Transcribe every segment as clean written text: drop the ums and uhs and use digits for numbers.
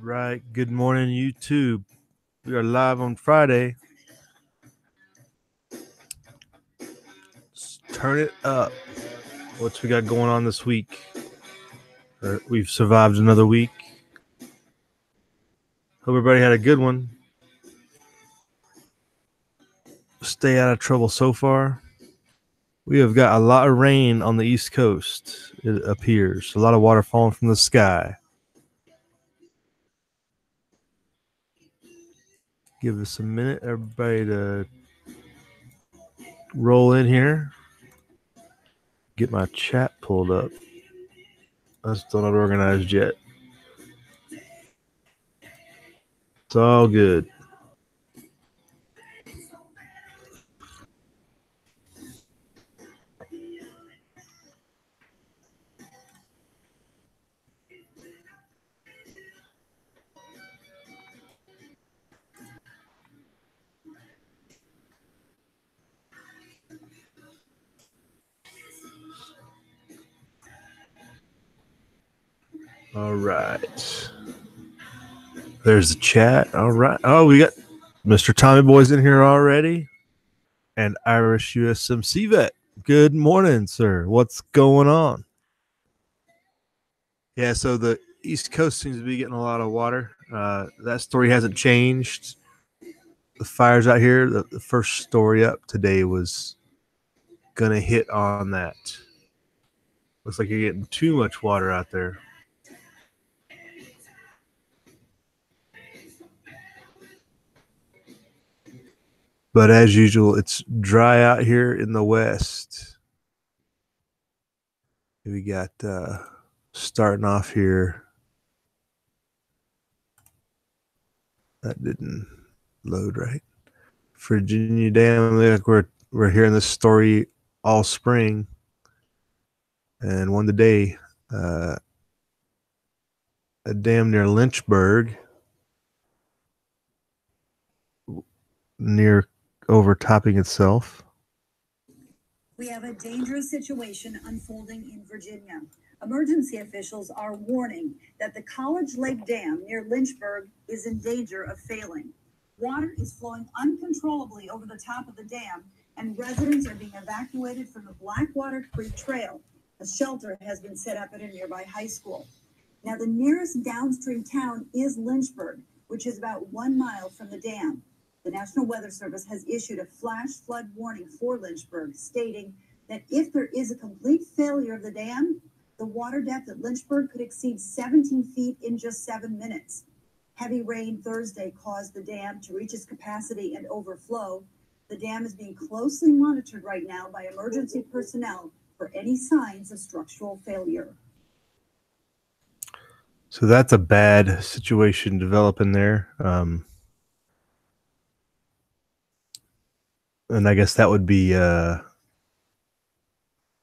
Right. Good morning, YouTube. We are live on Friday. Let's turn it up. What's we got going on this week? We've survived another week. Hope everybody had a good one. Stay out of trouble so far. We have got a lot of rain on the East Coast, it appears. A lot of water falling from the sky. Give us a minute, everybody, to roll in here. Get my chat pulled up. I'm still not organized yet. It's all good. All right. There's the chat. All right. Oh, we got Mr. Tommy Boy's in here already. And Irish USMC vet. Good morning, sir. What's going on? Yeah, so the East Coast seems to be getting a lot of water. That story hasn't changed. The fires out here, the first story up today was going to hit on that. Looks like you're getting too much water out there. But as usual, it's dry out here in the West. We got starting off here. That didn't load right. Virginia Dam, like we're hearing this story all spring. And one today, a dam near Lynchburg, near overtopping itself. We have a dangerous situation unfolding in Virginia. Emergency officials are warning that the College Lake Dam near Lynchburg is in danger of failing. Water is flowing uncontrollably over the top of the dam, and residents are being evacuated from the Blackwater Creek Trail. A shelter has been set up at a nearby high school. Now, the nearest downstream town is Lynchburg, which is about 1 mile from the dam. The National Weather Service has issued a flash flood warning for Lynchburg, stating that if there is a complete failure of the dam, the water depth at Lynchburg could exceed 17 feet in just 7 minutes. Heavy rain Thursday caused the dam to reach its capacity and overflow. The dam is being closely monitored right now by emergency personnel for any signs of structural failure. So that's a bad situation developing there. And I guess that would be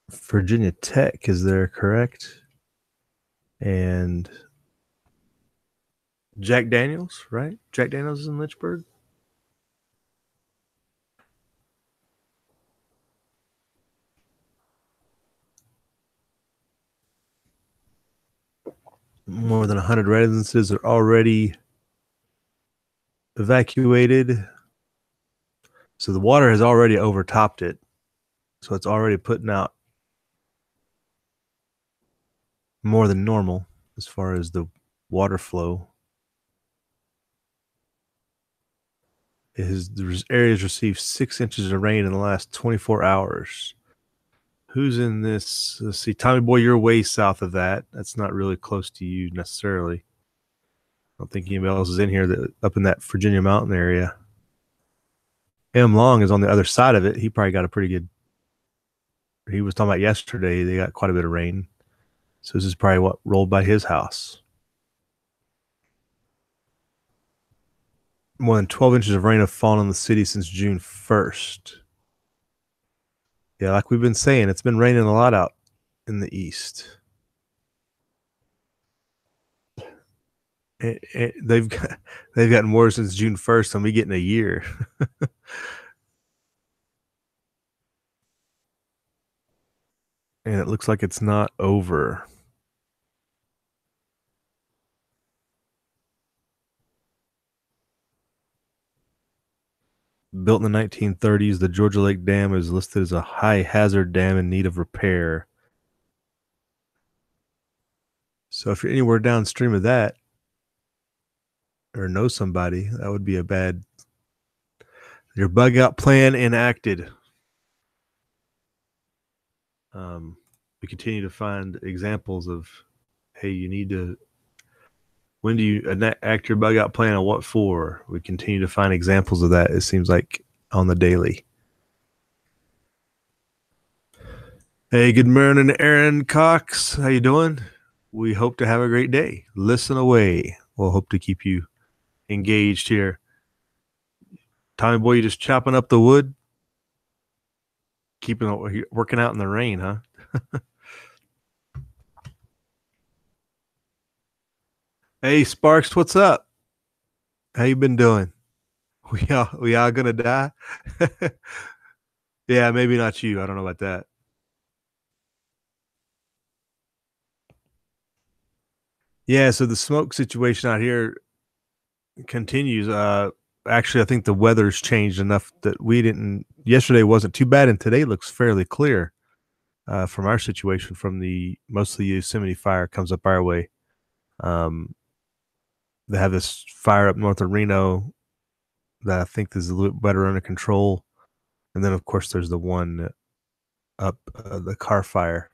Virginia Tech is there, correct? And Jack Daniels, right? Jack Daniels is in Lynchburg. More than 100 residences are already evacuated. So the water has already overtopped it. So it's already putting out more than normal as far as the water flow. The area has received 6 inches of rain in the last 24 hours. Who's in this? Let's see. Tommy Boy, you're way south of that. That's not really close to you necessarily. I don't think anybody else is in here up in that Virginia mountain area. M. Long is on the other side of it. He probably got a pretty good. He was talking about yesterday. They got quite a bit of rain. So this is probably what rolled by his house. More than 12 inches of rain have fallen in the city since June 1st. Yeah, like we've been saying, it's been raining a lot out in the east. They've gotten more since June 1st than we get in a year. And it looks like it's not over. built in the 1930s. The Georgia Lake Dam is listed as a high hazard dam in need of repair. So if you're anywhere downstream of that or know somebody, that would be a bad. Your bug out plan enacted. We continue to find examples of, hey, you need to. When do you enact your bug out plan and what for? We continue to find examples of that. It seems like on the daily. Hey, good morning, Aaron Cox. How you doing? We hope to have a great day. Listen away. We'll hope to keep you engaged here. Tommy boy, you just chopping up the wood, working out in the rain, huh? Hey, Sparks, what's up? How you been doing? We all gonna die? Yeah, maybe not you. I don't know about that. Yeah, so the smoke situation out here continues. Actually, I think the weather's changed enough that yesterday wasn't too bad, and today looks fairly clear from our situation. From most of the Yosemite fire comes up our way. They have this fire up north of Reno that I think is a little bit better under control. And then, of course, there's the one up the Carr fire,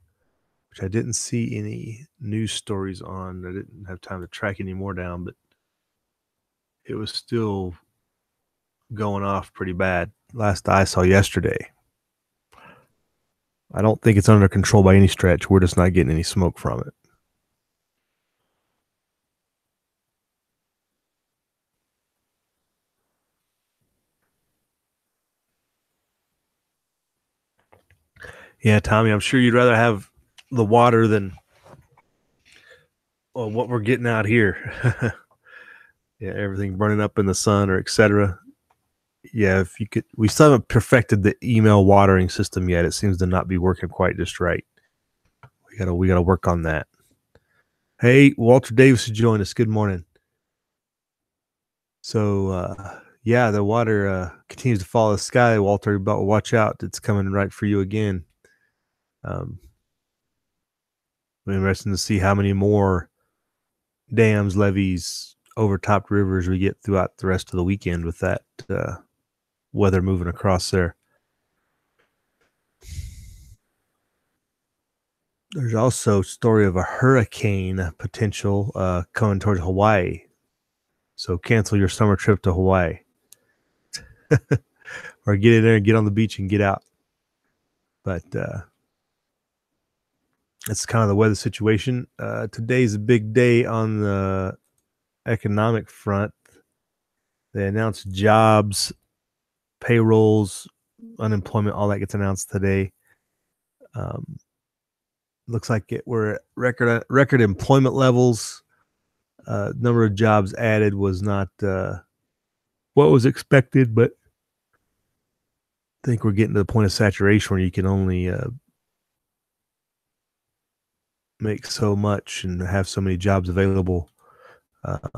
which I didn't see any news stories on. I didn't have time to track any more down, but it was still going off pretty bad. Last I saw yesterday. I don't think it's under control by any stretch. We're just not getting any smoke from it. Yeah, Tommy, I'm sure you'd rather have the water than what we're getting out here. Yeah, everything burning up in the sun or etc. Yeah, if you could, we still haven't perfected the email watering system yet. It seems to not be working quite just right. We gotta work on that. Hey, Walter Davis joined us. Good morning. So yeah, the water continues to fall out of the sky. Walter, but watch out, it's coming right for you again. We're interested to see how many more dams, levees, overtopped rivers we get throughout the rest of the weekend with that weather moving across there. There's also a story of a hurricane potential coming towards Hawaii. So cancel your summer trip to Hawaii. Or get in there and get on the beach and get out. But that's kind of the weather situation. Today's a big day on the economic front. They announced jobs, payrolls, unemployment, all that gets announced today. Looks like we're at record employment levels. Number of jobs added was not what was expected, but I think we're getting to the point of saturation where you can only make so much and have so many jobs available. But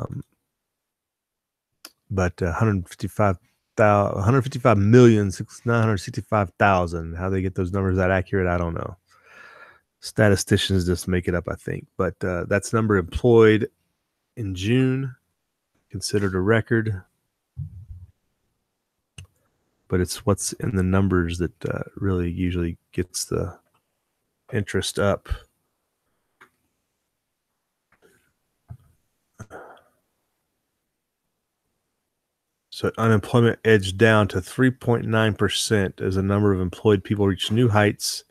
155,965,000. How they get those numbers that accurate, I don't know. Statisticians just make it up, I think. But that's number employed in June, considered a record. But it's what's in the numbers that really usually gets the interest up. So unemployment edged down to 3.9% as the number of employed people reached new heights,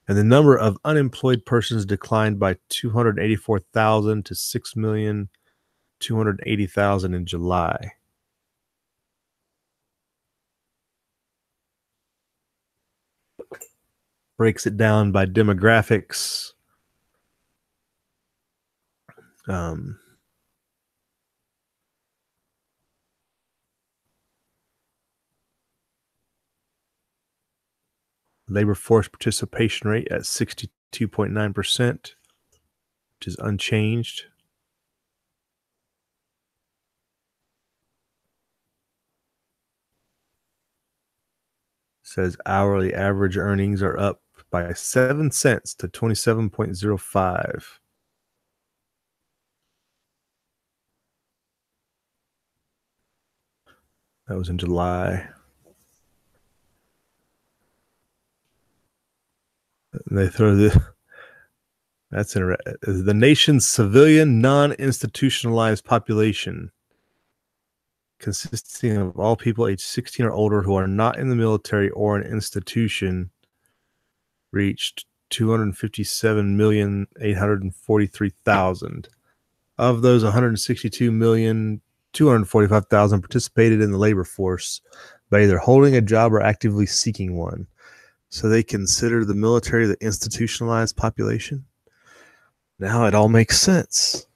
and the number of unemployed persons declined by 284,000 to 6,280,000 in July. Breaks it down by demographics. Labor force participation rate at 62.9%, which is unchanged. says hourly average earnings are up by 7 cents to 27.05. That was in July. And they throw that's interesting. The nation's civilian non-institutionalized population, consisting of all people aged 16 or older who are not in the military or an institution, reached 257,843,000. Of those, 162,245,000 participated in the labor force by either holding a job or actively seeking one. So they consider the military the institutionalized population. Now it all makes sense.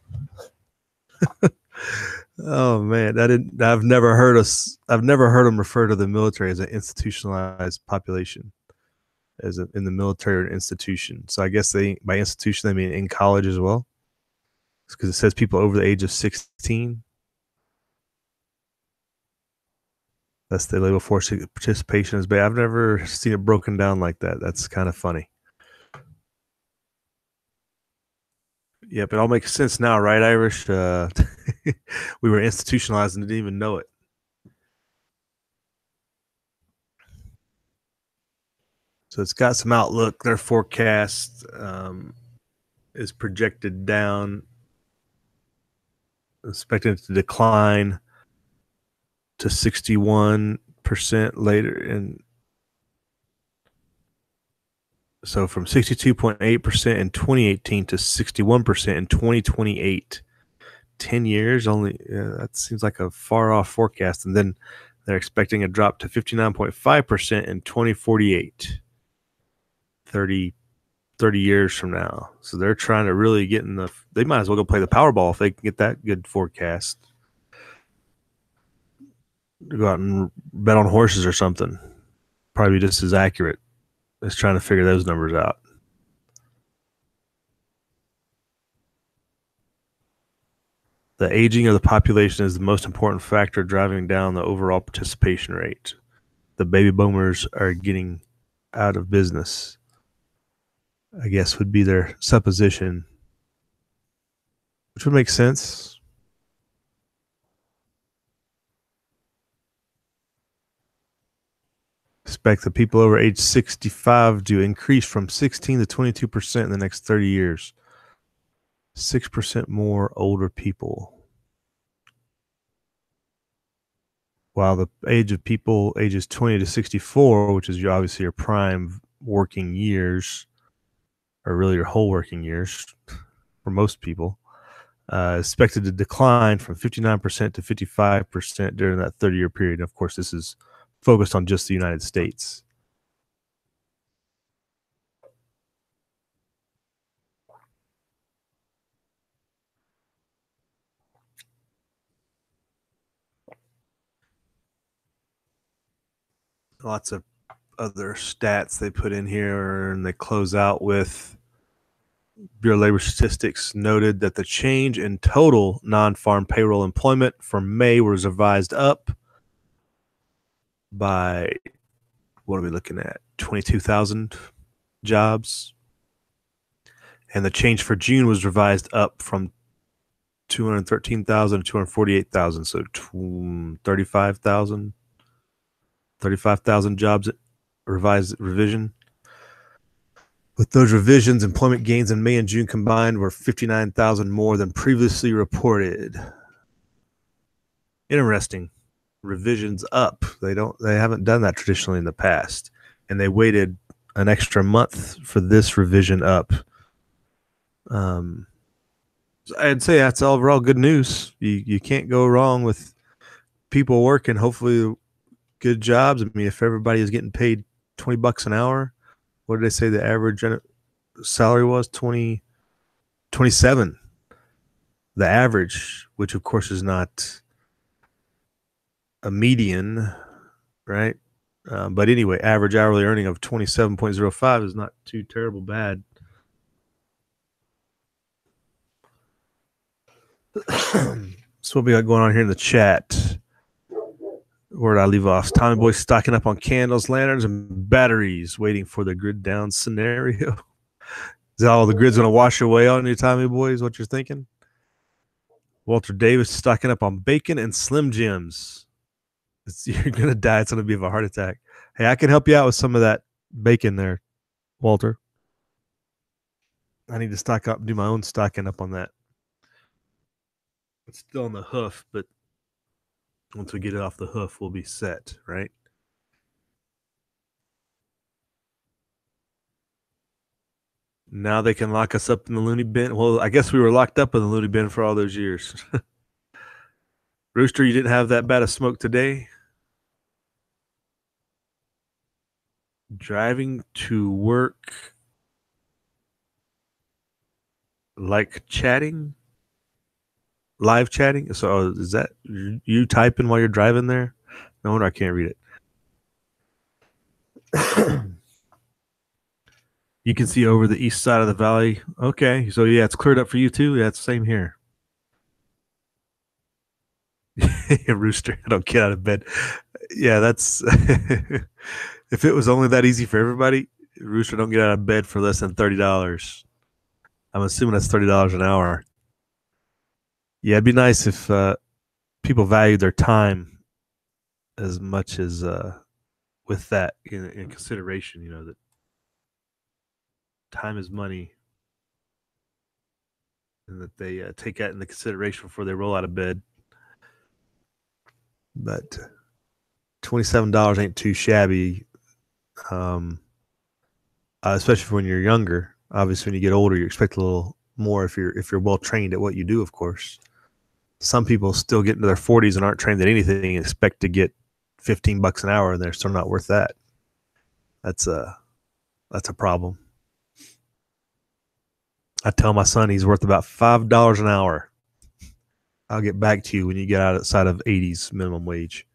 Oh man, I've never heard them refer to the military as an institutionalized population, in the military or an institution. So I guess by institution they mean in college as well, because it says people over the age of 16. That's the labor force participation is. But I've never seen it broken down like that. That's kind of funny. Yep, it all makes sense now, right, Irish? We were institutionalized and didn't even know it. So it's got some outlook. Their forecast is projected down, expected to decline to 61% later. And so from 62.8% in 2018 to 61% in 2028. 10 years only. That seems like a far off forecast. And then they're expecting a drop to 59.5% in 2048. 30 years from now. So they're trying to really get they might as well go play the Powerball if they can get that good forecast. Go out and bet on horses or something. Probably just as accurate as trying to figure those numbers out. The aging of the population is the most important factor driving down the overall participation rate. The baby boomers are getting out of business, I guess would be their supposition, which would make sense. Expect the people over age 65 to increase from 16 to 22% in the next 30 years. 6% more older people. While the age of people ages 20 to 64, which is obviously your prime working years, or really your whole working years for most people, expected to decline from 59% to 55% during that 30-year period. And of course, this is focused on just the United States. Lots of other stats they put in here, and they close out with Bureau of Labor Statistics noted that the change in total non-farm payroll employment for May was revised up by, what are we looking at, 22,000 jobs. And the change for June was revised up from 213,000 to 248,000, so 35,000 jobs revision. With those revisions, employment gains in May and June combined were 59,000 more than previously reported. Interesting. Revisions up. They haven't done that traditionally in the past, and they waited an extra month for this revision up. I'd say that's overall good news. You can't go wrong with people working, hopefully good jobs. I mean, if everybody is getting paid $20 an hour, what did they say the average salary was? 27. The average, which of course is not a median, right? But anyway, average hourly earning of 27.05 is not too terrible bad. So what we got going on here in the chat? Where did I leave off? Tommy Boy stocking up on candles, lanterns, and batteries, waiting for the grid down scenario. Is that all the grid's going to wash away on you, Tommy Boy, is what you're thinking? Walter Davis stocking up on bacon and Slim Jims. You're going to die. It's going to be of a heart attack. Hey, I can help you out with some of that bacon there, Walter. I need to stock up, do my own stocking up on that. It's still on the hoof, but once we get it off the hoof, we'll be set, right? Now they can lock us up in the loony bin. Well, I guess we were locked up in the loony bin for all those years. Rooster, you didn't have that bad of smoke today? Driving to work like chatting? Live chatting? So is that you typing while you're driving there? No wonder I can't read it. You can see over the east side of the valley. Okay, so yeah, it's cleared up for you too. Yeah, it's the same here. Rooster, I don't get out of bed. Yeah, that's if it was only that easy for everybody, Rooster don't get out of bed for less than $30. I'm assuming that's $30 an hour. Yeah, it'd be nice if people valued their time as much as with that in consideration, that time is money and that they take that into consideration before they roll out of bed. But $27 ain't too shabby, especially when you're younger. Obviously, when you get older, you expect a little more if you're well trained at what you do, of course. Some people still get into their 40s and aren't trained at anything and expect to get $15 an hour, and they're still not worth that. That's a problem. I tell my son he's worth about $5 an hour. I'll get back to you when you get outside of 80s minimum wage.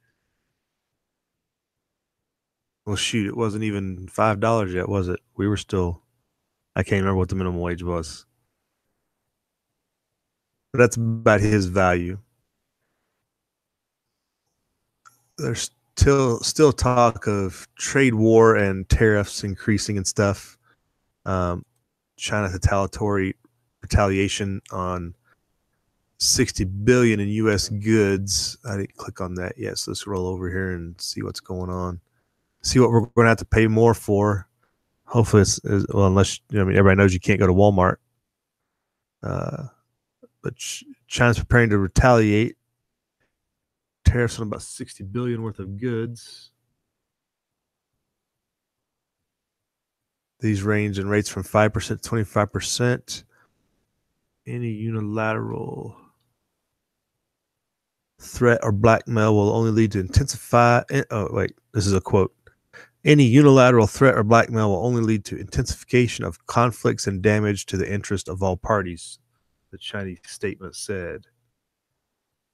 Well, shoot, it wasn't even $5 yet, was it? We were still, I can't remember what the minimum wage was. But that's about his value. There's still talk of trade war and tariffs increasing and stuff. China retaliation on $60 billion in U.S. goods. I didn't click on that yet, so let's roll over here and see what's going on. See what we're going to have to pay more for. Hopefully, unless everybody knows you can't go to Walmart. But China's preparing to retaliate. Tariffs on about $60 billion worth of goods. These range in rates from 5% to 25%. Any unilateral threat or blackmail will only lead to intensify. Oh, wait, this is a quote. Any unilateral threat or blackmail will only lead to intensification of conflicts and damage to the interest of all parties, the Chinese statement said.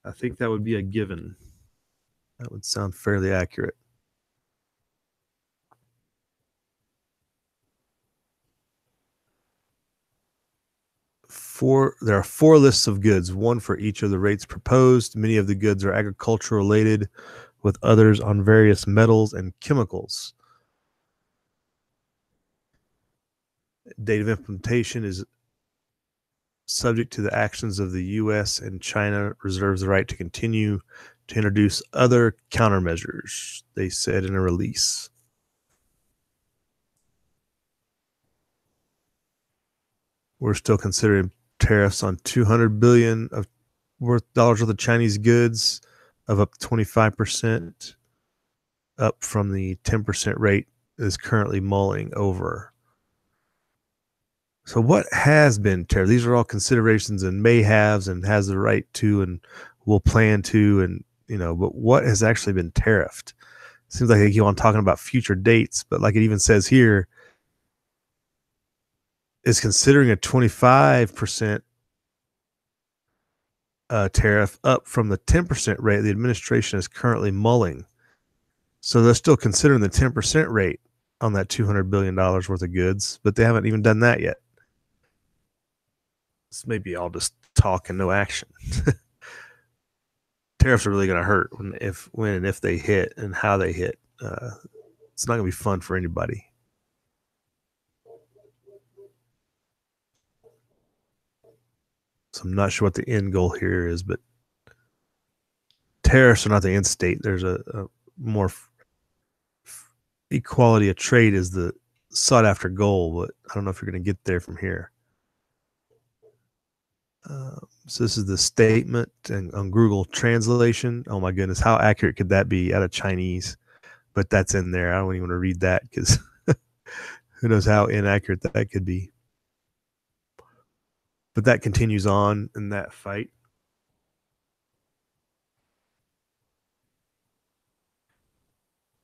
I think that would be a given. That would sound fairly accurate. There are 4 lists of goods, one for each of the rates proposed. Many of the goods are agriculture related, with others on various metals and chemicals. Date of implementation is subject to the actions of the U.S., and China reserves the right to continue to introduce other countermeasures, they said in a release. We're still considering tariffs on $200 billion worth of Chinese goods of up to 25%, up from the 10% rate that is currently mulling over. So what has been tariffed? These are all considerations and may haves and has the right to and will plan to, and but what has actually been tariffed? Seems like they keep on talking about future dates, but like it even says here, is considering a 25% tariff up from the 10% rate the administration is currently mulling. So they're still considering the 10% rate on that $200 billion worth of goods, but they haven't even done that yet. This may be all just talk and no action. tariffs are really going to hurt when and if they hit and how they hit. It's not going to be fun for anybody. So I'm not sure what the end goal here is, but tariffs are not the end state. There's a more equality of trade is the sought after goal, but I don't know if you're going to get there from here. So this is the statement on Google translation. Oh my goodness, how accurate could that be out of Chinese? But that's in there. I don't even want to read that because who knows how inaccurate that could be. But that continues on in that fight.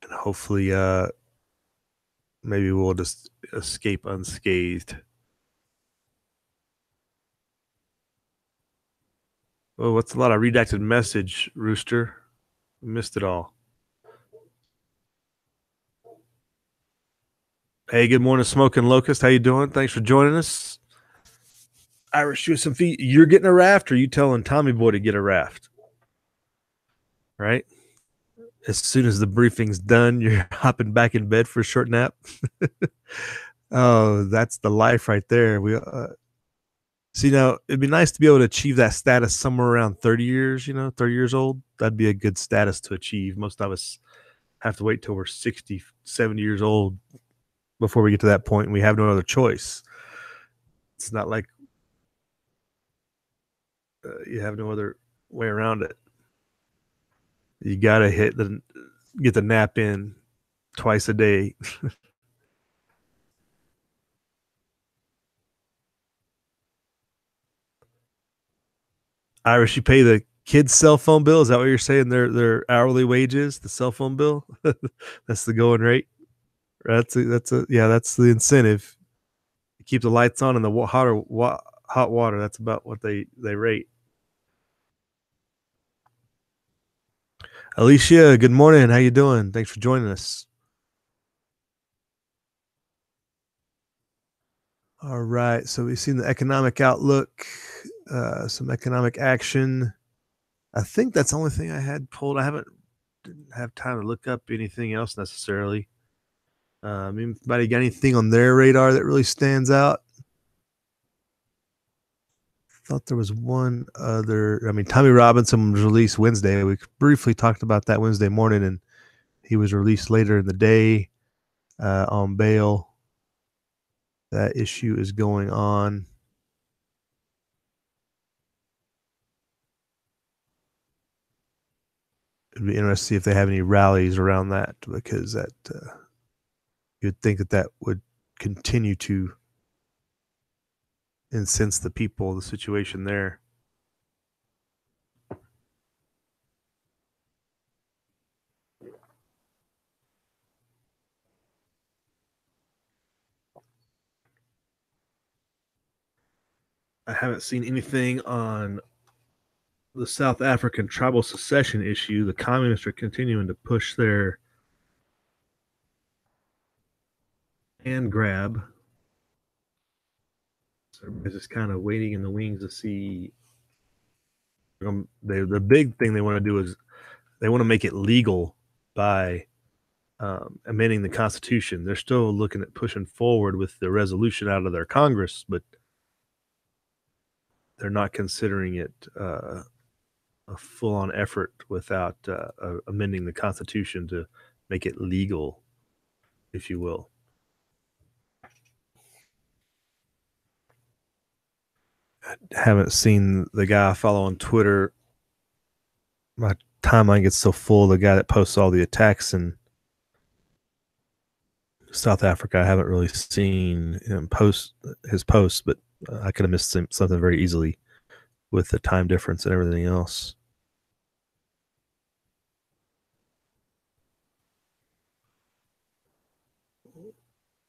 And hopefully maybe we'll just escape unscathed. Oh, what's a lot of redacted message, Rooster? Missed it all. Hey, good morning, Smoking Locust. How you doing? Thanks for joining us. Irish, shoot some feet. You're getting a raft, or you telling Tommy Boy to get a raft? Right? As soon as the briefing's done, you're hopping back in bed for a short nap. Oh, that's the life right there. We see now. It'd be nice to be able to achieve that status somewhere around 30 years. 30 years old. That'd be a good status to achieve. Most of us have to wait till we're 60, 70 years old before we get to that point, and we have no other choice. It's not like you have no other way around it. You gotta get the nap in twice a day. Irish, you pay the kids' cell phone bill? Is that what you're saying? Their hourly wages, the cell phone bill? That's the going rate. That's the incentive. You keep the lights on and the hot water. That's about what they rate. Alicia, good morning. How you doing? Thanks for joining us. All right. So we've seen the economic outlook, some economic action. I think that's the only thing I had pulled. Didn't have time to look up anything else necessarily. Anybody got anything on their radar that really stands out? Thought there was one other. Tommy Robinson was released Wednesday. We briefly talked about that Wednesday morning, and he was released later in the day on bail. That issue is going on. It'd be interesting to see if they have any rallies around that, because that you'd think that would continue to incense the people, the situation there. I haven't seen anything on the South African tribal secession issue. The communists are continuing to push their hand grab. So everybody's just kind of waiting in the wings to see. The big thing they want to do is they want to make it legal by amending the Constitution. They're still looking at pushing forward with the resolution out of their Congress, but they're not considering it a full-on effort without amending the Constitution to make it legal, if you will. I haven't seen the guy I follow on Twitter. My timeline gets so full. The guy that posts all the attacks in South Africa, I haven't really seen him post his posts, but I could have missed something very easily with the time difference and everything else.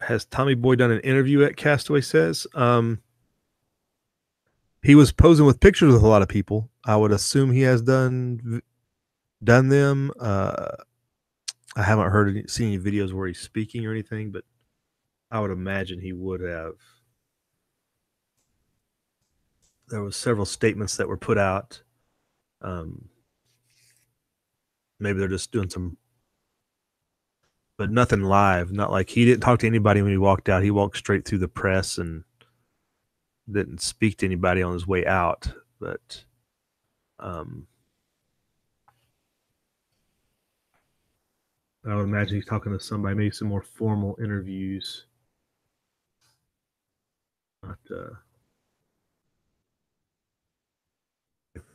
Has Tommy Boy done an interview at Castaway Says? He was posing with pictures with a lot of people. I would assume he has done them. I haven't seen any videos where he's speaking or anything, but I would imagine he would have. There was several statements that were put out. Maybe they're just doing some, but nothing live. Not like he didn't talk to anybody when he walked out. He walked straight through the press and didn't speak to anybody on his way out. But I would imagine he's talking to somebody, maybe some more formal interviews. Not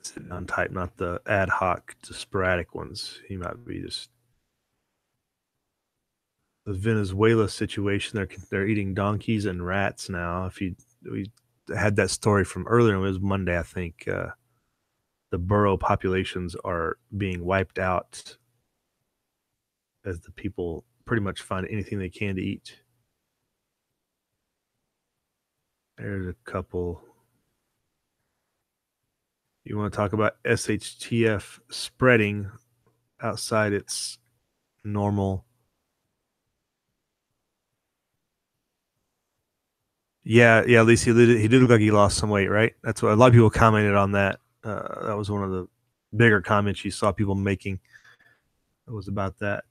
sit down type, not the ad hoc, the sporadic ones. He might be just the Venezuela situation. They're eating donkeys and rats now. We had that story from earlier, it was Monday, I think. The burrow populations are being wiped out as the people pretty much find anything they can to eat. There's a couple. You want to talk about SHTF spreading outside its normal? Yeah, at least he did look like he lost some weight, right? That's what a lot of people commented on that. That was one of the bigger comments you saw people making. It was about that.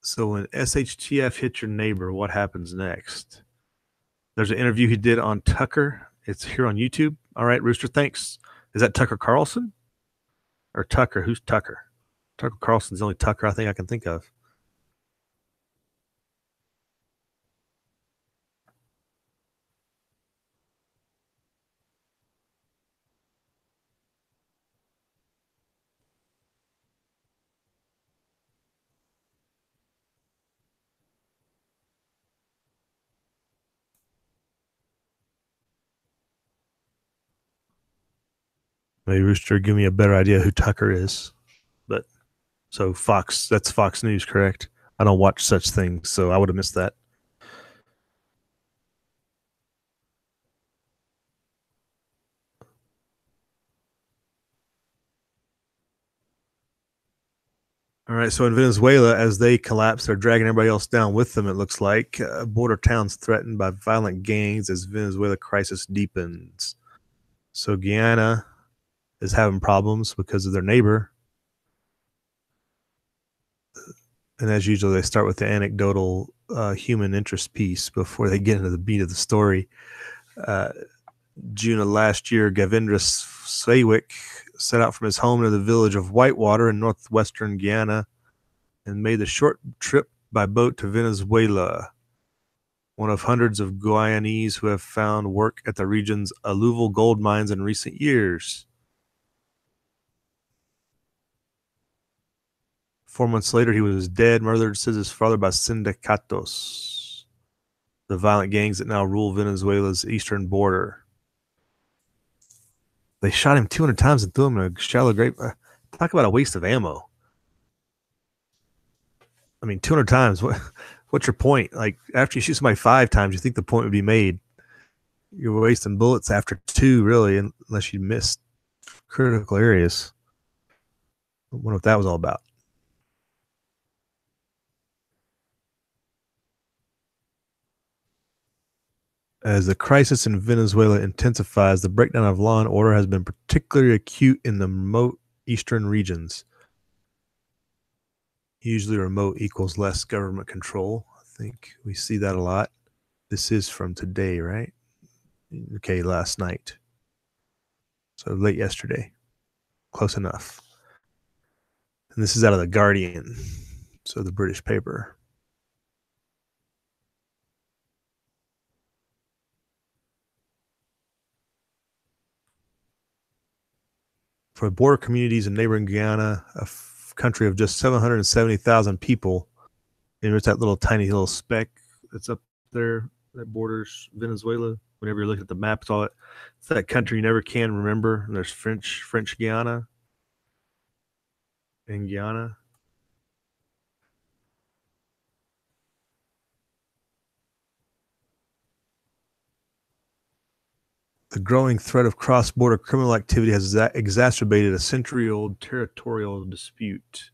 So when SHTF hits your neighbor, what happens next? There's an interview he did on Tucker. It's here on YouTube. All right, Rooster, thanks. Is that Tucker Carlson? Or Tucker? Who's Tucker? Tucker Carlson's the only Tucker I think I can think of. Maybe Rooster give me a better idea who Tucker is. But so Fox, that's Fox News, correct? I don't watch such things, so I would have missed that. All right, so in Venezuela, as they collapse, they're dragging everybody else down with them, it looks like. Border towns threatened by violent gangs as Venezuela crisis deepens. So Guyana is having problems because of their neighbor. And as usual, they start with the anecdotal human interest piece before they get into the beat of the story. June of last year, Gavindra Sewik set out from his home near the village of Whitewater in northwestern Guyana and made the short trip by boat to Venezuela, one of hundreds of Guyanese who have found work at the region's alluvial gold mines in recent years. 4 months later, he was dead, murdered, says his father, by sindicatos, the violent gangs that now rule Venezuela's eastern border. They shot him 200 times and threw him in a shallow grave. Talk about a waste of ammo. I mean, 200 times. What's your point? Like, after you shoot somebody 5 times, you think the point would be made. You're wasting bullets after 2, really, unless you missed critical areas. I wonder what that was all about. As the crisis in Venezuela intensifies, the breakdown of law and order has been particularly acute in the remote eastern regions. Usually remote equals less government control. I think we see that a lot. This is from today, right? Okay, last night. So late yesterday. Close enough. And this is out of The Guardian, so the British paper. For border communities in neighboring Guyana, a country of just 770,000 people, and it's that little tiny little speck that's up there that borders Venezuela. Whenever you look at the map, it's that country you never can remember. And there's French Guiana and Guyana. The growing threat of cross-border criminal activity has exacerbated a century-old territorial dispute.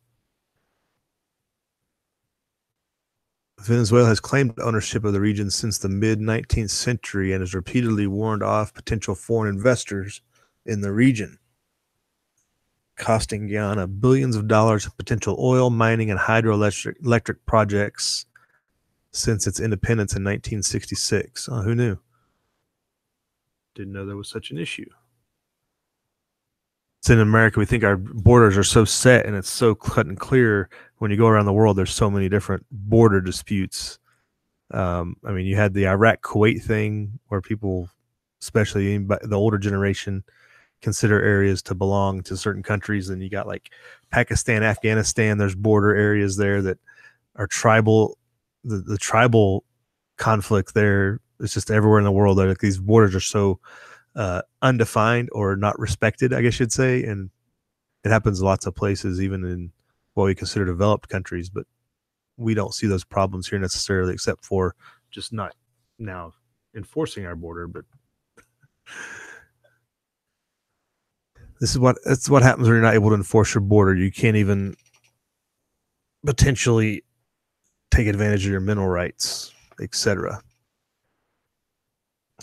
Venezuela has claimed ownership of the region since the mid-19th century and has repeatedly warned off potential foreign investors in the region. costing Guyana billions of dollars of potential oil, mining, and hydroelectric projects since its independence in 1966. Oh, who knew? Didn't know there was such an issue. It's in America, we think our borders are so set and it's so cut and clear. When you go around the world, there's so many different border disputes. I mean, you had the Iraq-Kuwait thing where people, especially the older generation, consider areas to belong to certain countries. And you got like Pakistan, Afghanistan, there's border areas there that are tribal. The tribal conflict there is just everywhere in the world. Like these borders are so undefined or not respected, I guess you'd say. And it happens in lots of places, even in what we consider developed countries, but we don't see those problems here necessarily, except for just not now enforcing our border. But that's what happens when you're not able to enforce your border. You can't even potentially take advantage of your mineral rights, etc.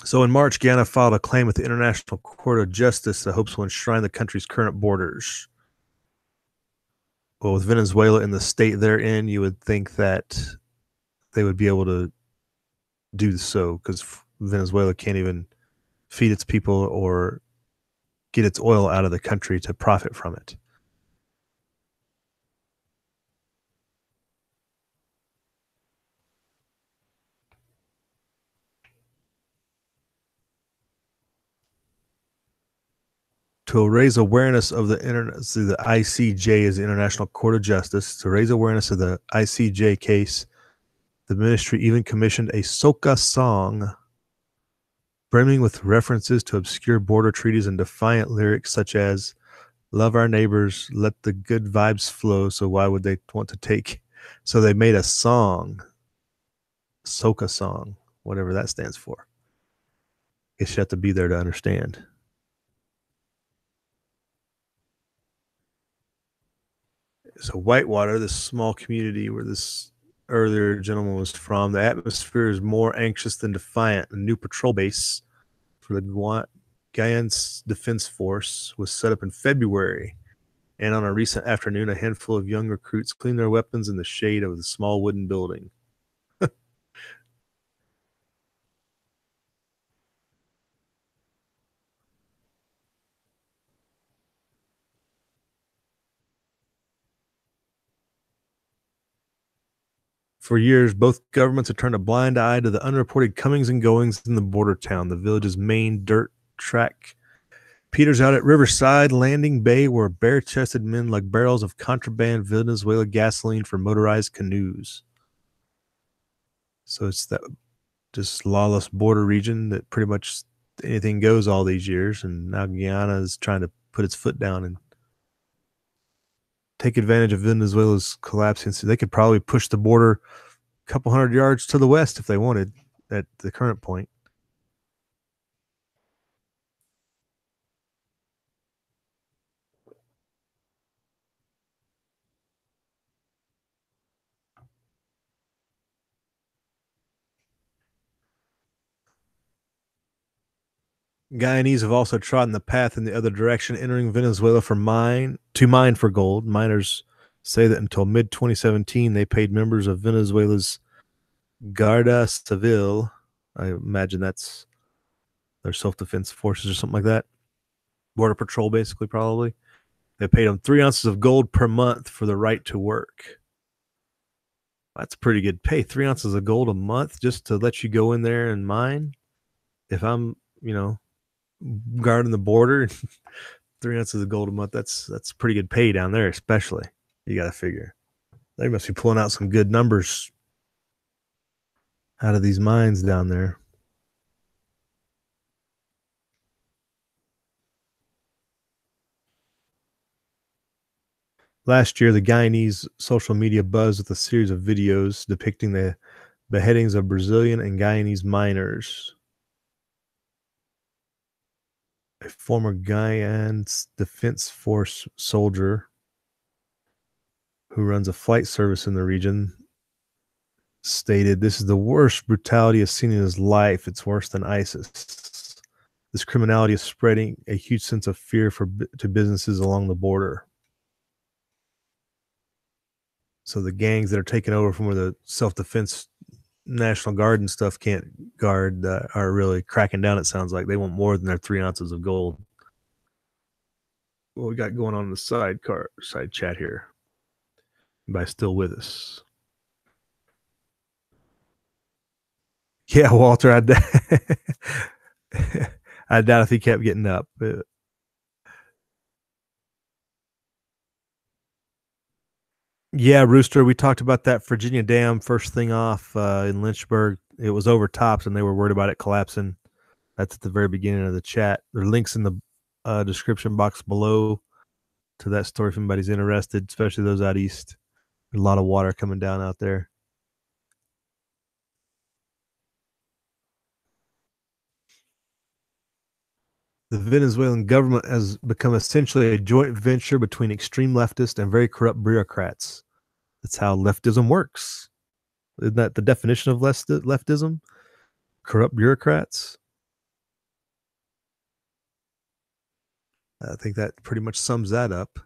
So in March, Guyana filed a claim with the International Court of Justice that hopes will enshrine the country's current borders. Well, with Venezuela in the state they're in, you would think that they would be able to do so, because Venezuela can't even feed its people or get its oil out of the country to profit from it. To raise awareness of the internet, so the ICJ is the International Court of Justice. To raise awareness of the ICJ case, the ministry even commissioned a soca song brimming with references to obscure border treaties and defiant lyrics such as "Love our neighbors, let the good vibes flow, so why would they want to take?" So they made a song, soca song, whatever that stands for. I guess you have to be there to understand. So Whitewater, this small community where this earlier gentleman was from, the atmosphere is more anxious than defiant. A new patrol base for the Guyan's Defense Force was set up in February, and on a recent afternoon, a handful of young recruits cleaned their weapons in the shade of the small wooden building. For years, both governments have turned a blind eye to the unreported comings and goings in the border town, the village's main dirt track peters out at Riverside Landing Bay, where bare-chested men lug barrels of contraband Venezuela gasoline for motorized canoes. So it's that just lawless border region that pretty much anything goes all these years, and now Guyana is trying to put its foot down and take advantage of Venezuela's collapsing. So they could probably push the border a couple hundred yards to the west if they wanted at the current point. Guyanese have also trodden the path in the other direction, entering Venezuela to mine for gold. Miners say that until mid-2017, they paid members of Venezuela's Guardia Civil, I imagine that's their self-defense forces or something like that, border patrol basically, probably. They paid them 3 ounces of gold per month for the right to work. That's pretty good pay. 3 ounces of gold a month just to let you go in there and mine. If I'm, guarding the border, 3 ounces of gold a month, that's pretty good pay down there, especially. You got to figure. They must be pulling out some good numbers out of these mines down there. Last year, the Guyanese social media buzzed with a series of videos depicting the beheadings of Brazilian and Guyanese miners. A former Guyan's Defense Force soldier who runs a flight service in the region stated, "This is the worst brutality he's seen in his life. It's worse than ISIS." This criminality is spreading a huge sense of fear to businesses along the border. So the gangs that are taking over from where the self-defense National Guard and stuff can't guard are really cracking down. It sounds like they want more than their 3 ounces of gold. What we got going on in the side chat here? Everybody still with us? Yeah, Walter, I doubt if he kept getting up. Yeah, Rooster, we talked about that Virginia dam first thing off in Lynchburg. It was overtopped, and they were worried about it collapsing. That's at the very beginning of the chat. There are links in the description box below to that story if anybody's interested, especially those out east. There's a lot of water coming down out there. The Venezuelan government has become essentially a joint venture between extreme leftists and very corrupt bureaucrats. That's how leftism works. Isn't that the definition of leftism? Corrupt bureaucrats? I think that pretty much sums that up.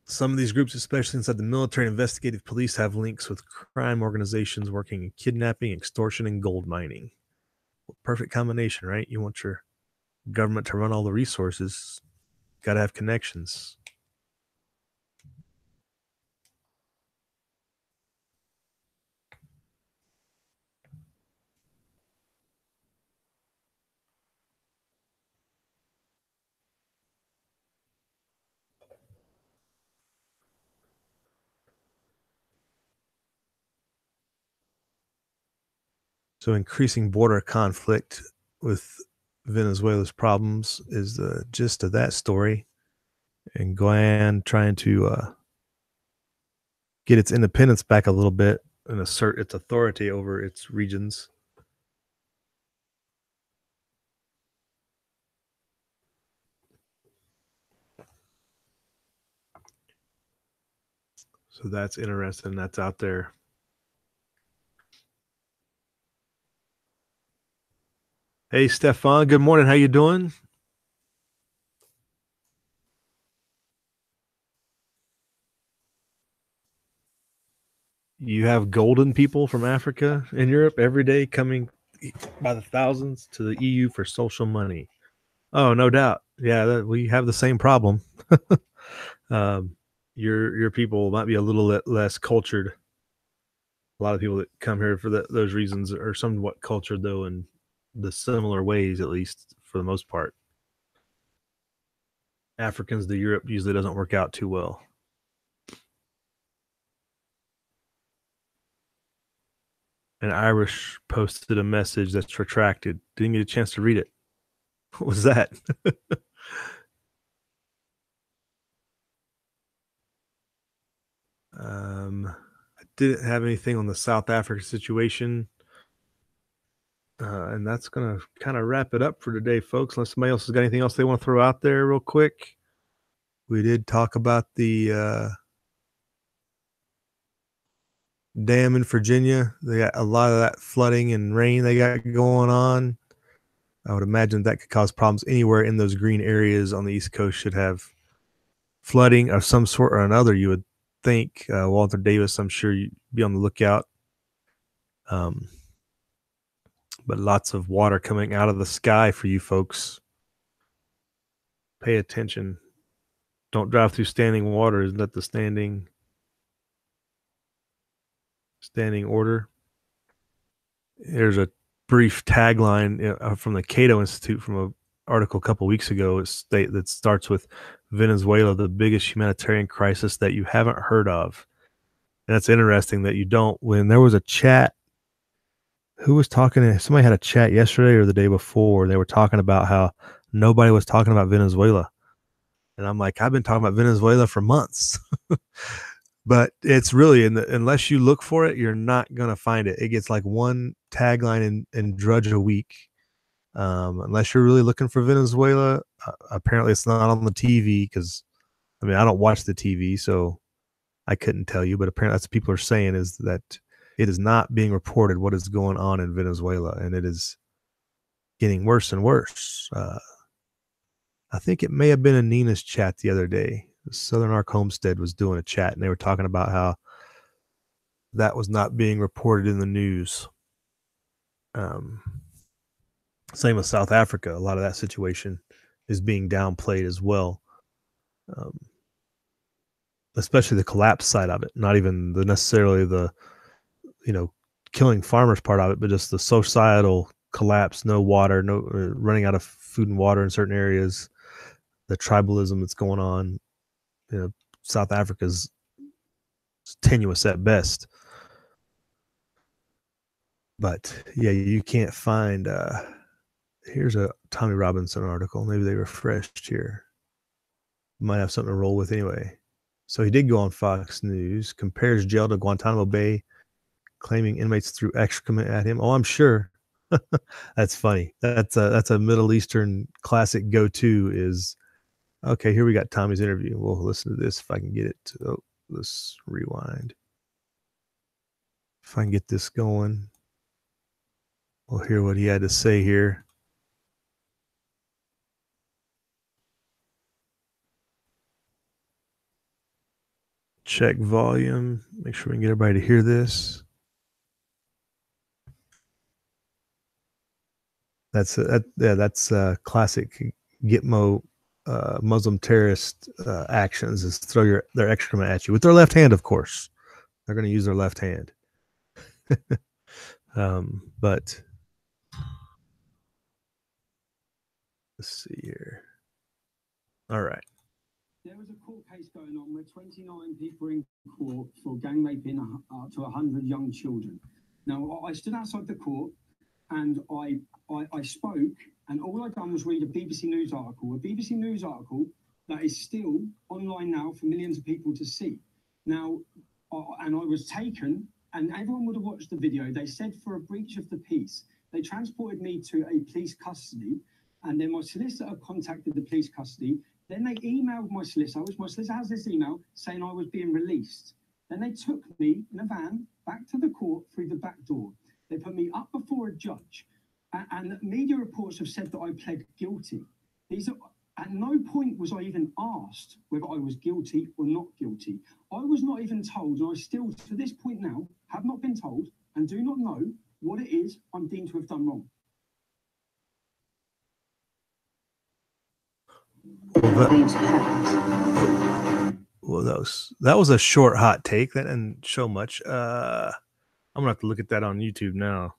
Some of these groups, especially inside the military and investigative police, have links with crime organizations working in kidnapping, extortion, and gold mining. Perfect combination, right? You want your government to run all the resources, got to have connections. So increasing border conflict with Venezuela's problems is the gist of that story. And Guyana trying to get its independence back a little bit and assert its authority over its regions. So that's interesting. That's out there. Hey, Stefan. Good morning. How you doing? You have golden people from Africa and Europe every day coming by the thousands to the EU for social money. Oh, no doubt. Yeah, we have the same problem. Your people might be a little less cultured. A lot of people that come here for those reasons are somewhat cultured, though, in the similar ways, at least for the most part. Africans to Europe usually doesn't work out too well. And Irish posted a message that's retracted. Didn't get a chance to read it. What was that? I didn't have anything on the South Africa situation. And that's going to kind of wrap it up for today, folks. Unless somebody else has got anything else they want to throw out there real quick. We did talk about the dam in Virginia. They got a lot of that flooding and rain they got going on. I would imagine that could cause problems anywhere in those green areas on the East Coast should have flooding of some sort or another, you would think. Walter Davis, I'm sure you'd be on the lookout. But lots of water coming out of the sky for you folks. Pay attention. Don't drive through standing water. Isn't that the standing order? There's a brief tagline from the Cato Institute from an article a couple weeks ago that starts with Venezuela, the biggest humanitarian crisis that you haven't heard of. And that's interesting that you don't. When there was a chat, who was talking? Somebody had a chat yesterday or the day before. They were talking about how nobody was talking about Venezuela. And I'm like, I've been talking about Venezuela for months. But it's really, unless you look for it, you're not going to find it. It gets like one tagline in Drudge a week. Unless you're really looking for Venezuela, apparently it's not on the TV because, I mean, I don't watch the TV, so I couldn't tell you. But apparently that's what people are saying is that it is not being reported what is going on in Venezuela, and it is getting worse and worse. I think it may have been in Nina's chat the other day. Southern Arc Homestead was doing a chat, and they were talking about how that was not being reported in the news. Same with South Africa. A lot of that situation is being downplayed as well. Especially the collapse side of it, not even necessarily the, killing farmers part of it, but just the societal collapse, no water, no running out of food and water in certain areas, the tribalism that's going on. South Africa's tenuous at best. But yeah, you can't find, here's a Tommy Robinson article. Maybe they refreshed here. Might have something to roll with anyway. So he did go on Fox News, compares jail to Guantanamo Bay, claiming inmates threw excrement at him. Oh, I'm sure. That's funny. That's a Middle Eastern classic go-to is, okay, here we got Tommy's interview. We'll listen to this if I can get it. Let's rewind. If I can get this going, we'll hear what he had to say here. Check volume. Make sure we can get everybody to hear this. That's classic Gitmo Muslim terrorist actions is throw their excrement at you with their left hand, of course. They're going to use their left hand. But let's see here. All right. There was a court case going on where 29 people were in court for gang raping up to 100 young children. Now, I stood outside the court and I spoke, and all I'd done was read a BBC News article that is still online now for millions of people to see. Now, and I was taken, and everyone would have watched the video. They said for a breach of the peace, they transported me to a police custody, and then my solicitor contacted the police custody. Then they emailed my solicitor. My solicitor has this email saying I was being released. Then they took me in a van back to the court through the back door. They put me up before a judge. And media reports have said that I pled guilty. At no point was I even asked whether I was guilty or not guilty. I was not even told, and I still, to this point now, have not been told and do not know what it is I'm deemed to have done wrong. Well, that was a short hot take. That didn't show much. I'm gonna have to look at that on YouTube now.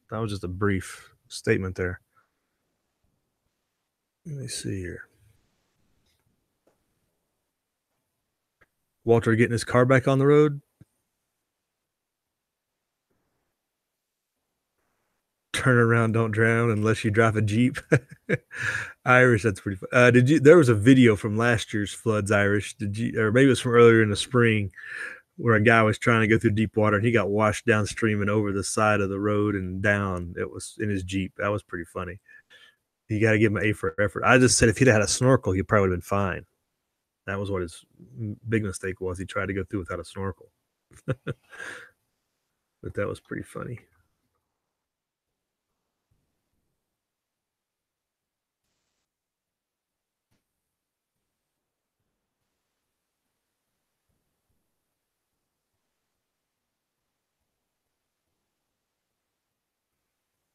That was just a brief statement there. Let me see here. Walter getting his car back on the road. Turn around, don't drown unless you drive a Jeep. Irish, that's pretty fun. There was a video from last year's floods, Irish. Or maybe it was from earlier in the spring, where a guy was trying to go through deep water and he got washed downstream and over the side of the road and down. It was in his Jeep. That was pretty funny. You got to give him an A for effort. I just said if he'd had a snorkel, he probably would have been fine. That was what his big mistake was. He tried to go through without a snorkel. But that was pretty funny.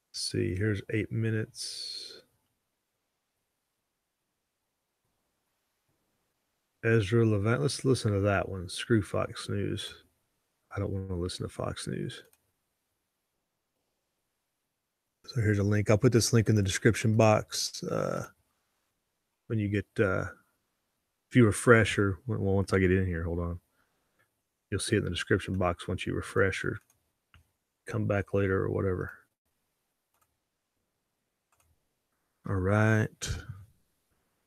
Let's see, here's 8 minutes. Ezra Levant. Let's listen to that one. Screw Fox News. I don't want to listen to Fox News. So here's a link. I'll put this link in the description box when you get, if you refresh or, well, once I get in here, hold on. You'll see it in the description box once you refresh or come back later or whatever. All right.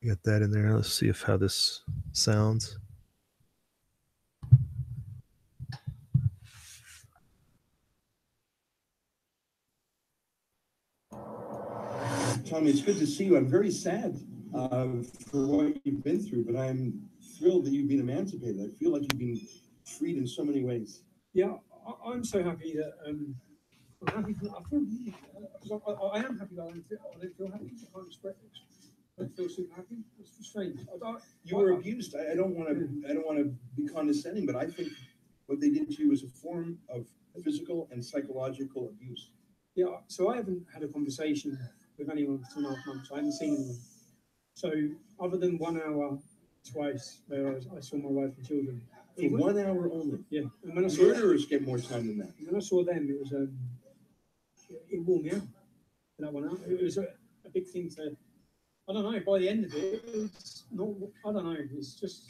Got that in there. Let's see how this sounds. Tommy, it's good to see you. I'm very sad for what you've been through, but I'm thrilled that you've been emancipated. I feel like you've been freed in so many ways. Yeah, I'm so happy that I'm happy. I feel I am happy that I don't feel happy. I can't express it. I don't feel super happy. It's strange. You were abused. I don't want to be condescending, but I think what they did to you was a form of physical and psychological abuse. Yeah. So I haven't had a conversation with anyone for 2.5 months. I haven't seen anyone. So other than 1 hour twice where I saw my wife and children. For 1 hour only. Yeah. And when I saw Murderers get more time than that. when I saw them, it was it wore me out. For that 1 hour, it was a big thing to. I don't know. By the end of it, it's not. I don't know. It's just.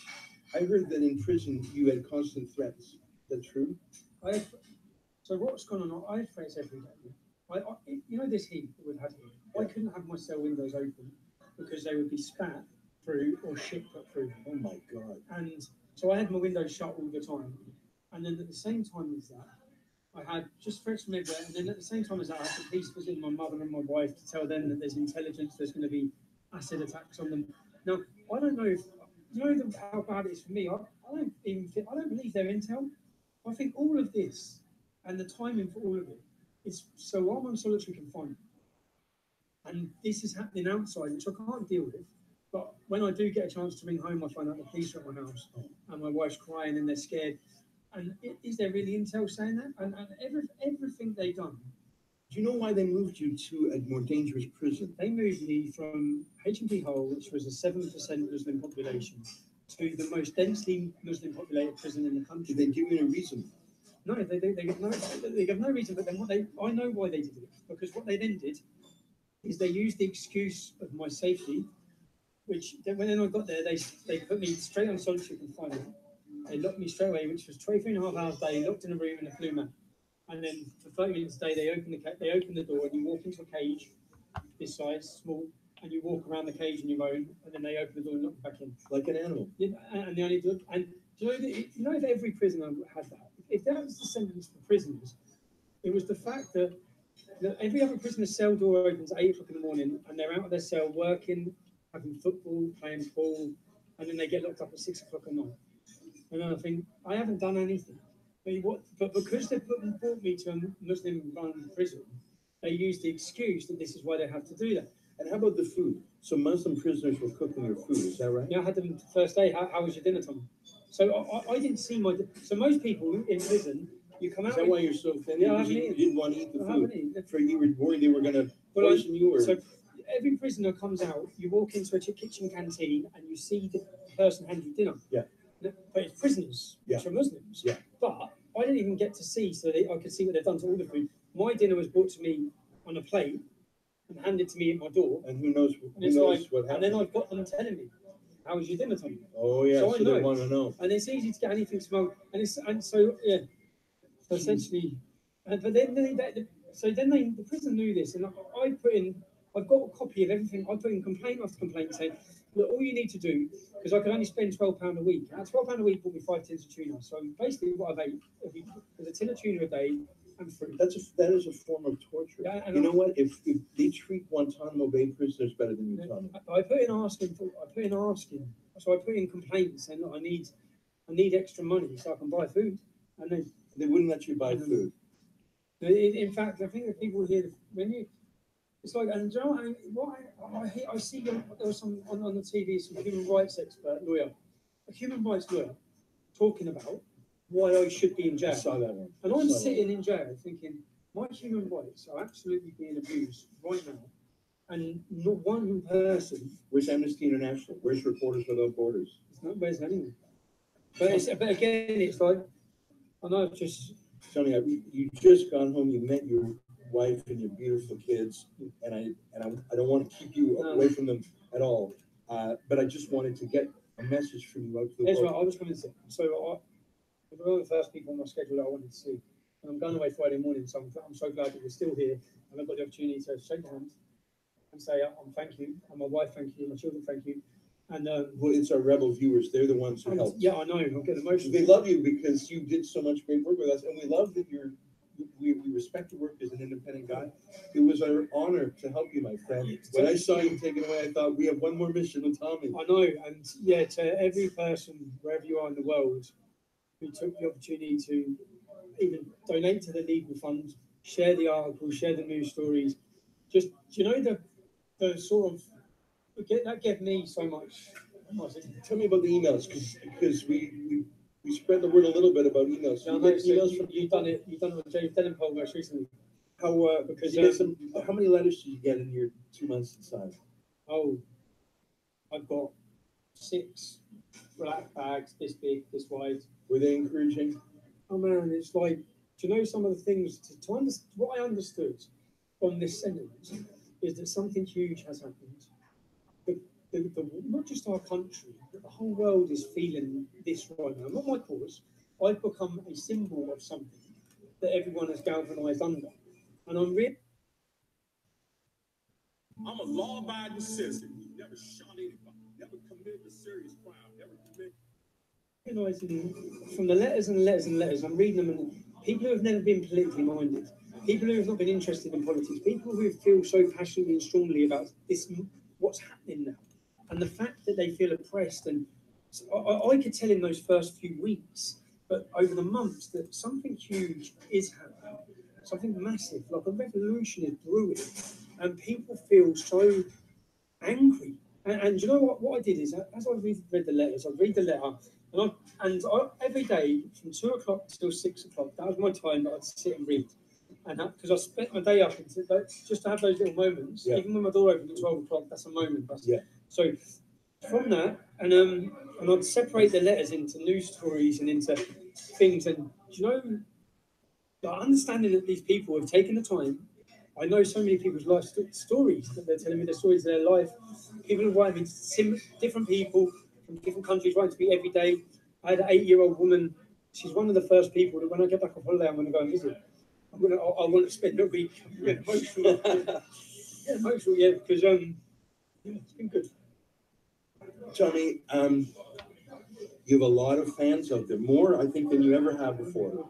I heard that in prison you had constant threats. Is that true? So what's going on? I had threats every day. You know this heat that we've had here. I couldn't have my cell windows open because they would be spat through or shit put through. Oh my God. And so I had my windows shut all the time. And then at the same time as that, I had just threats from everywhere. And then at the same time as that, I had the police visiting my mother and my wife to tell them that there's intelligence, there's going to be acid attacks on them. Now, I don't know if you know how bad it is for me. I don't believe they're intel. I think all of this and the timing for all of it is so I'm on solitary confinement, and this is happening outside, which I can't deal with. But when I do get a chance to ring home, I find out the police are at my house, and my wife's crying and they're scared. And is there really intel saying that? And everything they've done. Do you know why they moved you to a more dangerous prison? They moved me from HMP Hull, which was a 7% Muslim population, to the most densely Muslim populated prison in the country. Did they give you a reason? No, they give no reason. But then I know why they did it, because what they then did is they used the excuse of my safety, which when I got there, they put me straight on solitary confinement. They locked me straight away, which was 23.5 hours a day, locked in a room in a flu mat. And then for 30 minutes a day, they open the door and you walk into a cage this size, small, and you walk around the cage on your own, and then they open the door and lock you back in. Like an animal. Yeah, and they only do. And do you know that, if every prisoner had that, if that was the sentence for prisoners, it was the fact that every other prisoner's cell door opens at 8 o'clock in the morning, and they're out of their cell working, having football, playing pool, and then they get locked up at 6 o'clock at night. And then I think I haven't done anything. But because they brought me to a Muslim-run prison, they used the excuse that this is why they have to do that. And how about the food? So Muslim prisoners were cooking your food, is that right? Yeah, I had them the first day. How was your dinner, Tom? So I didn't see my. So most people in prison, you come out. Is that why you're so offended? Yeah, I because haven't you eaten. didn't want to eat the I haven't food. eaten. For you were worried they were going to poison you, or So every prisoner comes out. You walk into a kitchen canteen and you see the person hand you dinner. Yeah. But it's prisoners, which are Muslims. Yeah. But I didn't even get to see, so I could see what they've done to all the food. My dinner was brought to me on a plate and handed to me at my door. And who knows And it's what and happened? then I've got them telling me, "How was your dinner, Tom?" Oh yeah, So so, I know. they want to know. And it's easy to get anything smelled. And so yeah, so essentially, but then the prison knew this, and I've got a copy of everything. I put in complaint after complaint saying, look, all you need to do, because I could only spend £12 a week. And £12 a week bought me 5 tins of tuna. So basically, what I've ate is a tin of tuna a day and fruit. That is a form of torture. Yeah, and you know what? If they treat Guantanamo Bay prisoners better than you, Tommy. I put in asking. So I put in complaints saying, look, I need extra money so I can buy food. And then They wouldn't let you buy food. in fact, I think the people here when you. It's like, and do you know what I see there was some on the TV, some human rights lawyer, a human rights lawyer, talking about why I should be in I jail. saw that one. And I'm sitting in jail thinking, my human rights are absolutely being abused right now. And not one person. Where's Amnesty International? Where's Reporters Without Borders? Where's anyone? But again, it's like, I know just. Tony, you just gone home, you met your wife and your beautiful kids, and I don't want to keep you away from them at all. But I just wanted to get a message from you out to the Ezra, world. I was coming to see. So you're one of the first people on my schedule that I wanted to see. And I'm going away Friday morning, so I'm so glad that you're still here. And I've got the opportunity to shake hands and say, thank you. And my wife, thank you. And my children, thank you. And Well, it's our rebel viewers. They're the ones who helped. yeah, I know. I'm getting emotional. They love you because you did so much great work with us, and we love that we respect your work as an independent guy. It was our honor to help you, my friend. When I saw you taken away, I thought we have one more mission with Tommy. I know, and yeah, to every person, wherever you are in the world, who took the opportunity to even donate to the legal fund, share the articles, share the news stories. Just, you know, the sort of, that gave me so much. Tell me about the emails, because we spread the word a little bit about emails. I know, emails from you've done it with James Dellenpole most recently. Because how many letters did you get in your 2 months inside? Oh, I've got 6 black bags this big, this wide. Were they encouraging? Oh man, it's like, do you know some of the things to understand? What I understood from this sentence is that something huge has happened. Not just our country, but the whole world is feeling this right now. Not my cause. I've become a symbol of something that everyone has galvanized under. And I'm a law-abiding citizen. Never shot anybody. Never committed a serious crime. Never committed. Realizing from the letters and letters and letters, I'm reading them, and people who have never been politically minded, people who have not been interested in politics, people who feel so passionately and strongly about this, what's happening now, and the fact that they feel oppressed. And I could tell in those first few weeks, but over the months, that something huge is happening, something massive, like a revolution is brewing, and people feel so angry. And you know what I did is, as I read the letters, I'd read the letter, and I every day from 2 o'clock till 6 o'clock, that was my time that I'd sit and read. And because I spent my day up into just to have those little moments, even when my door opened at 12 o'clock, that's a moment. So from that, and I'd separate the letters into news stories and into things. And you know, like understanding that these people have taken the time. I know so many people's life stories that they're telling me the stories of their life. People who write me, different people from different countries writing to me every day. I had an 8-year-old woman. She's one of the first people that when I get back off holiday, I'm going to go and visit. I want to spend a week. I'm getting emotional. Because it's been good. Tommy, you have a lot of fans out there, more I think than you ever have before.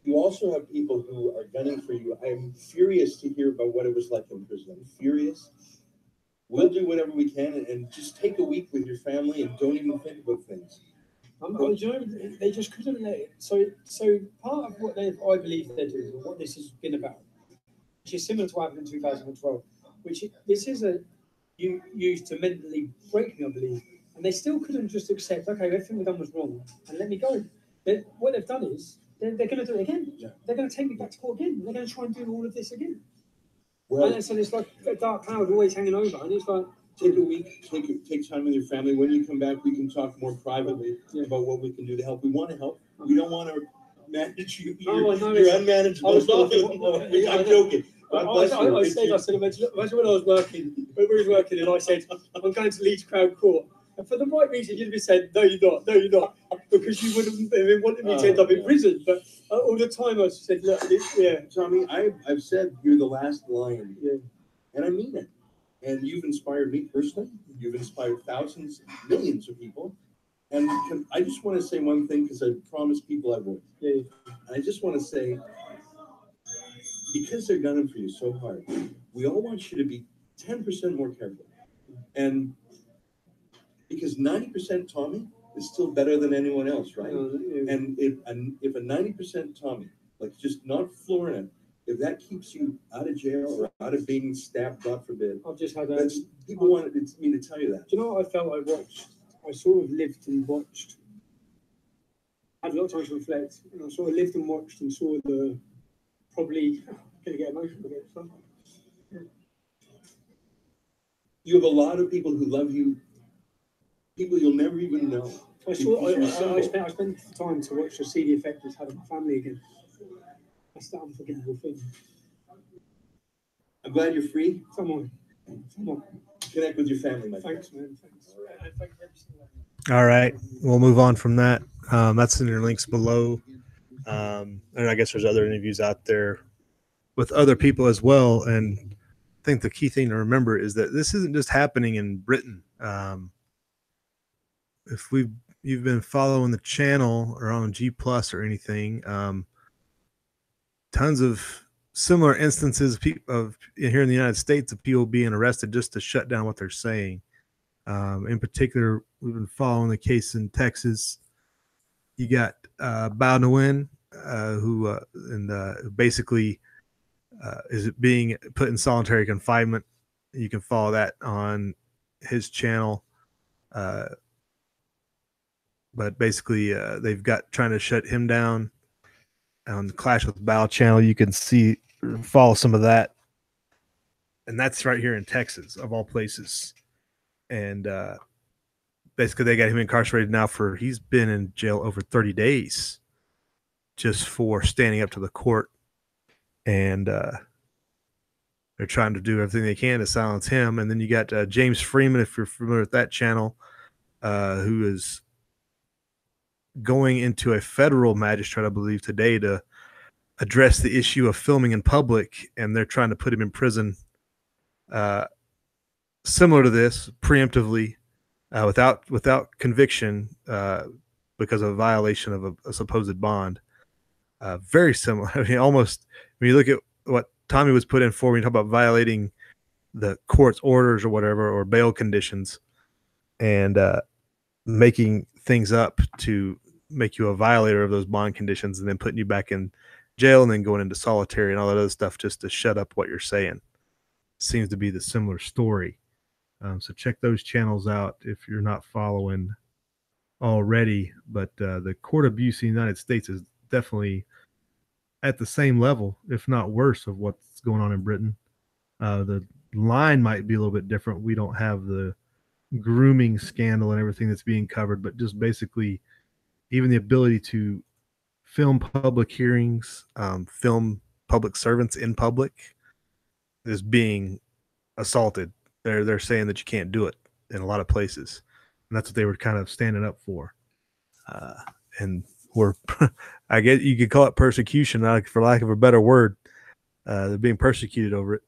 You also have people who are gunning for you. I'm furious to hear about what it was like in prison. I'm furious. We'll do whatever we can and just take a week with your family and don't even think about things. You know, they just couldn't let it. So part of what I believe they're doing, or what this has been about, which is similar to what happened in 2012, which this is used to mentally break me, I believe. And they still couldn't just accept, okay, everything we've done was wrong, and let me go. What they've done is, they're going to do it again. Yeah. They're going to take me back to court again. They're going to try and do all of this again. Well, and so it's like a dark cloud always hanging over. And it's like, take a week, take time with your family. When you come back, we can talk more privately about what we can do to help. We want to help. We don't want to manage you. You're unmanageable. I'm joking. I said, imagine when I was working, and I said, I'm going to Leeds Crown Court. And for the right reason, you'd have said, no, you're not, because you wouldn't have been wanting me to end up in prison. But all the time I said, look, Tommy, I've said you're the last lion, and I mean it. And you've inspired me personally. You've inspired thousands, millions of people. And I just want to say one thing, because I promised people I would. I just want to say, because they're gunning for you so hard, we all want you to be 10% more careful. And because 90% Tommy is still better than anyone else, right? And if a 90% Tommy, like just not flooring it, if that keeps you out of jail or out of being stabbed, God forbid, I've just had people wanted me to tell you that. Do you know what I felt? I sort of lived and watched. I had a lot of time to reflect, and I sort of lived and watched and saw probably going to get emotional again. You have a lot of people who love you. People you'll never even know. I spent time to watch to see the effect it's had on my family again. That's the unforgettable thing. I'm glad you're free. Come on. Connect with your family, my friend. Thanks, man. Thanks. All right. We'll move on from that. That's in your links below. And I guess there's other interviews out there with other people as well. And I think the key thing to remember is that this isn't just happening in Britain. If you've been following the channel or on G Plus or anything, tons of similar instances of here in the United States of people being arrested just to shut down what they're saying. In particular, we've been following the case in Texas. You got Bao Nguyen, who basically is being put in solitary confinement. You can follow that on his channel. But basically, they've got trying to shut him down on the Clash with Bow channel. You can follow some of that. And that's right here in Texas, of all places. And basically, they got him incarcerated now he's been in jail over 30 days just for standing up to the court. And they're trying to do everything they can to silence him. And then you got James Freeman, if you're familiar with that channel, who is going into a federal magistrate, I believe, today to address the issue of filming in public. And they're trying to put him in prison similar to this, preemptively, without conviction, because of a violation of a supposed bond. Very similar. I mean, almost when you look at what Tommy was put in for, when you talk about violating the court's orders or whatever, or bail conditions, and making things up to make you a violator of those bond conditions, and then putting you back in jail, and then going into solitary and all that other stuff just to shut up what you're saying. Seems to be the similar story. So check those channels out if you're not following already. But the court abuse in the United States is definitely at the same level, if not worse, of what's going on in Britain. The line might be a little bit different. We don't have the grooming scandal and everything that's being covered, but just basically even the ability to film public hearings, film public servants in public is being assaulted. They're saying that you can't do it in a lot of places, and that's what they were kind of standing up for. And I guess you could call it persecution, for lack of a better word. They're being persecuted over it.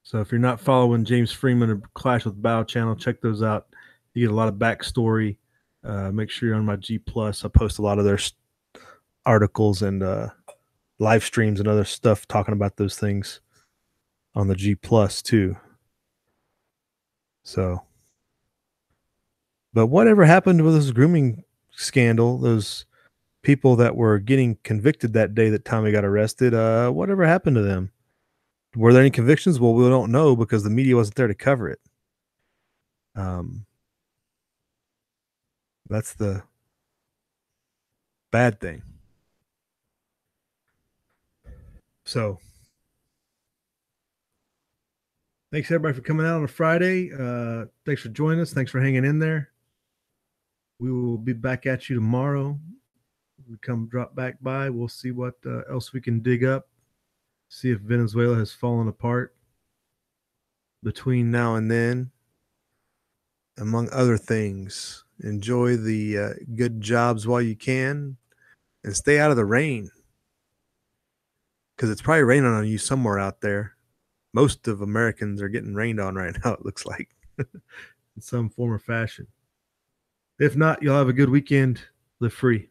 So if you're not following James Freeman or Clash with Bow channel, check those out. You get a lot of backstory. Make sure you're on my G+. I post a lot of their articles and live streams and other stuff talking about those things on the G+ too. So, but whatever happened with this grooming scandal, those people that were getting convicted that day that Tommy got arrested, whatever happened to them? Were there any convictions? Well, we don't know because the media wasn't there to cover it. That's the bad thing. So, thanks everybody for coming out on a Friday. Thanks for joining us. Thanks for hanging in there. We will be back at you tomorrow. We come drop back by. We'll see what else we can dig up. See if Venezuela has fallen apart between now and then, among other things. Enjoy the good jobs while you can, and stay out of the rain, because it's probably raining on you somewhere out there. Most of Americans are getting rained on right now, it looks like, in some form or fashion. If not, you'll have a good weekend. Live free.